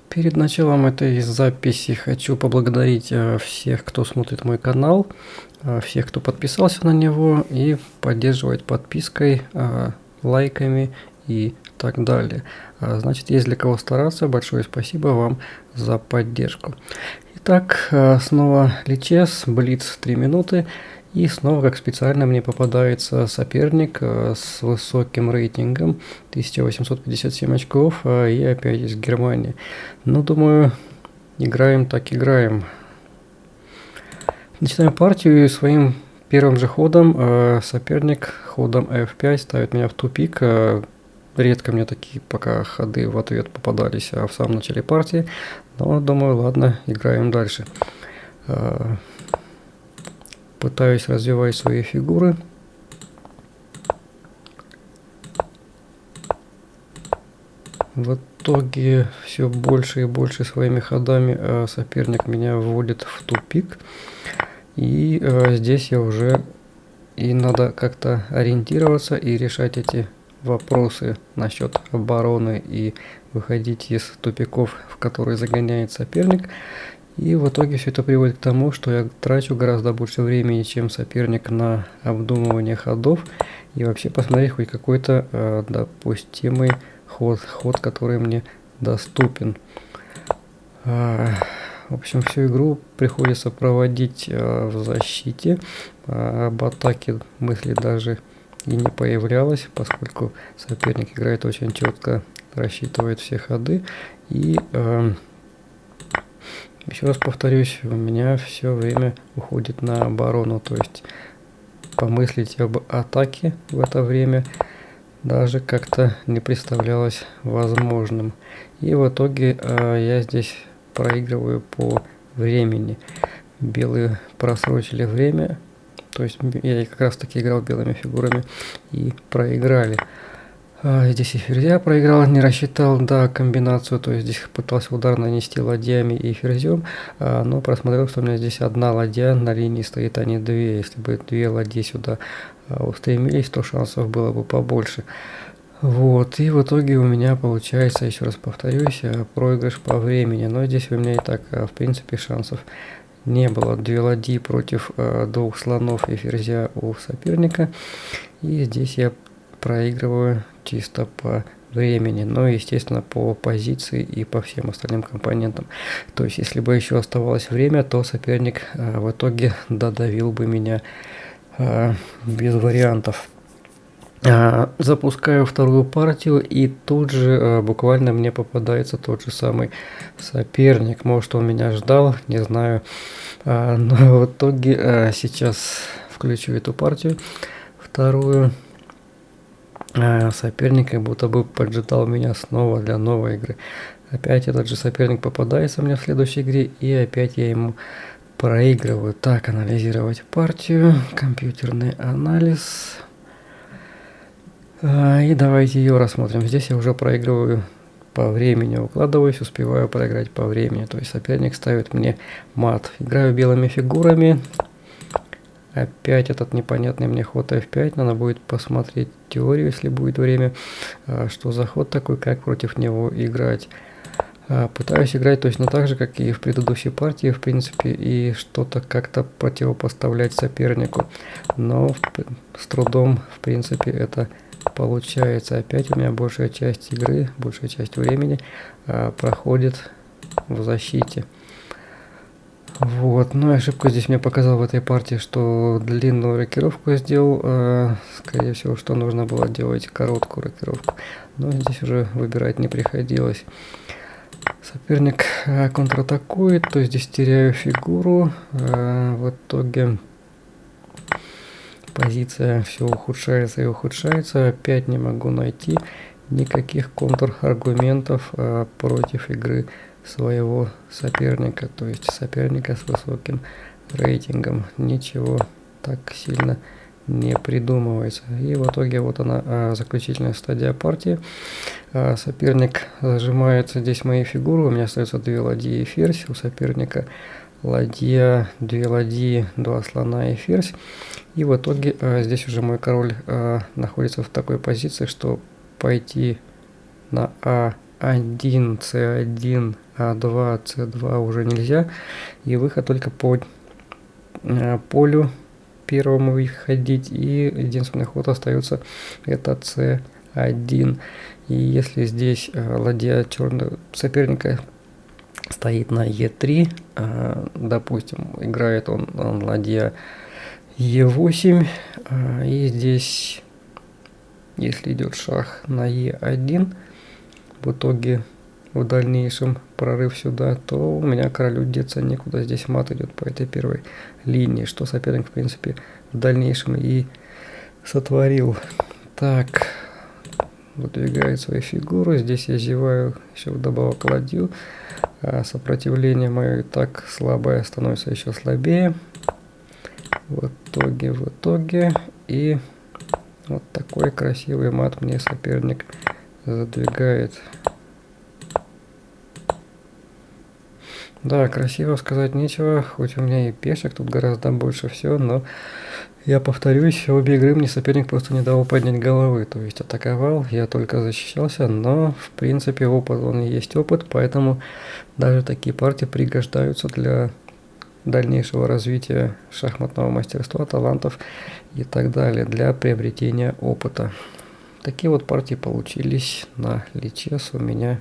Перед началом этой записи хочу поблагодарить всех, кто смотрит мой канал, всех, кто подписался на него и поддерживает подпиской, лайками и так далее. Значит, есть для кого стараться. Большое спасибо вам за поддержку. Итак, снова Личес, Блиц 3 минуты. И снова, как специально, мне попадается соперник с высоким рейтингом 1857 очков, и опять из Германии. Ну, думаю, играем так играем. Начинаем партию и своим первым же ходом соперник ходом f5 ставит меня в тупик. Редко мне такие пока ходы в ответ попадались в самом начале партии. Но думаю, ладно, играем дальше. Пытаюсь развивать свои фигуры. В итоге все больше и больше своими ходами соперник меня вводит в тупик. И здесь я уже и надо как-то ориентироваться и решать эти вопросы насчет обороны и выходить из тупиков, в которые загоняет соперник. И в итоге все это приводит к тому, что я трачу гораздо больше времени, чем соперник, на обдумывание ходов. И вообще посмотреть хоть какой-то допустимый ход, который мне доступен. В общем, всю игру приходится проводить в защите. Об атаке мысли даже и не появлялось, поскольку соперник играет очень четко, рассчитывает все ходы. И еще раз повторюсь, у меня все время уходит на оборону, то есть помыслить об атаке в это время даже как-то не представлялось возможным. И в итоге я здесь проигрываю по времени. Белые просрочили время, то есть я как раз таки играл белыми фигурами и проиграли. Здесь и ферзя проиграл, не рассчитал, да, комбинацию, то есть здесь пытался удар нанести ладьями и ферзем, но просмотрел, что у меня здесь одна ладья на линии стоит, а не две. Если бы две ладьи сюда устремились, то шансов было бы побольше. Вот, и в итоге у меня получается, еще раз повторюсь, проигрыш по времени, но здесь у меня и так, в принципе, шансов не было. Две ладьи против двух слонов и ферзя у соперника, и здесь я проигрываю чисто по времени, но, естественно, по позиции и по всем остальным компонентам. То есть, если бы еще оставалось время, то соперник в итоге додавил бы меня без вариантов. Запускаю вторую партию, и тут же буквально мне попадается тот же самый соперник. Может, он меня ждал, не знаю. Но в итоге сейчас включу эту партию, вторую. Соперник как будто бы поджидал меня снова для новой игры. Опять этот же соперник попадается мне в следующей игре, и опять я ему проигрываю. Так, анализировать партию, компьютерный анализ. И давайте ее рассмотрим. Здесь я уже проигрываю по времени, укладываюсь, успеваю проиграть по времени. То есть соперник ставит мне мат. Играю белыми фигурами. Опять этот непонятный мне ход f5. Надо будет посмотреть теорию, если будет время, что за ход такой, как против него играть. Пытаюсь играть точно так же, как и в предыдущей партии, в принципе, и что-то как-то противопоставлять сопернику. Но с трудом, в принципе, это получается. Опять у меня большая часть игры, большая часть времени проходит в защите. Вот, ну и ошибку здесь мне показал в этой партии, что длинную рокировку я сделал. Скорее всего, что нужно было делать короткую рокировку. Но здесь уже выбирать не приходилось. Соперник контратакует, то есть здесь теряю фигуру. В итоге позиция все ухудшается и ухудшается. Опять не могу найти никаких контраргументов против игры своего соперника, то есть соперника с высоким рейтингом. Ничего так сильно не придумывается. И в итоге вот она, заключительная стадия партии. Соперник зажимается здесь моей фигуры. У меня остается две ладьи и ферзь. У соперника ладья, две ладьи, два слона и ферзь. И в итоге здесь уже мой король находится в такой позиции, что пойти на А1, С1, А2, С2 уже нельзя. И выход только по полю первому выходить. И единственный ход остается это С1. И если здесь ладья черного соперника стоит на Е3, допустим, играет он ладья Е8, и здесь, если идет шах на Е1, в итоге в дальнейшем прорыв сюда, то у меня королю деться некуда, здесь мат идет по этой первой линии, что соперник, в принципе, в дальнейшем и сотворил. Так, выдвигает свою фигуру, здесь я зеваю еще вдобавок ладью, сопротивление мое и так слабое становится еще слабее. В итоге, и вот такой красивый мат мне соперник задвигает. Да, красиво сказать нечего, хоть у меня и пешек тут гораздо больше всего, но я повторюсь, обе игры мне соперник просто не дал поднять головы, то есть атаковал, я только защищался, но в принципе опыт, он и есть опыт, поэтому даже такие партии пригождаются для дальнейшего развития шахматного мастерства, талантов и так далее, для приобретения опыта. Такие вот партии получились на Lichess у меня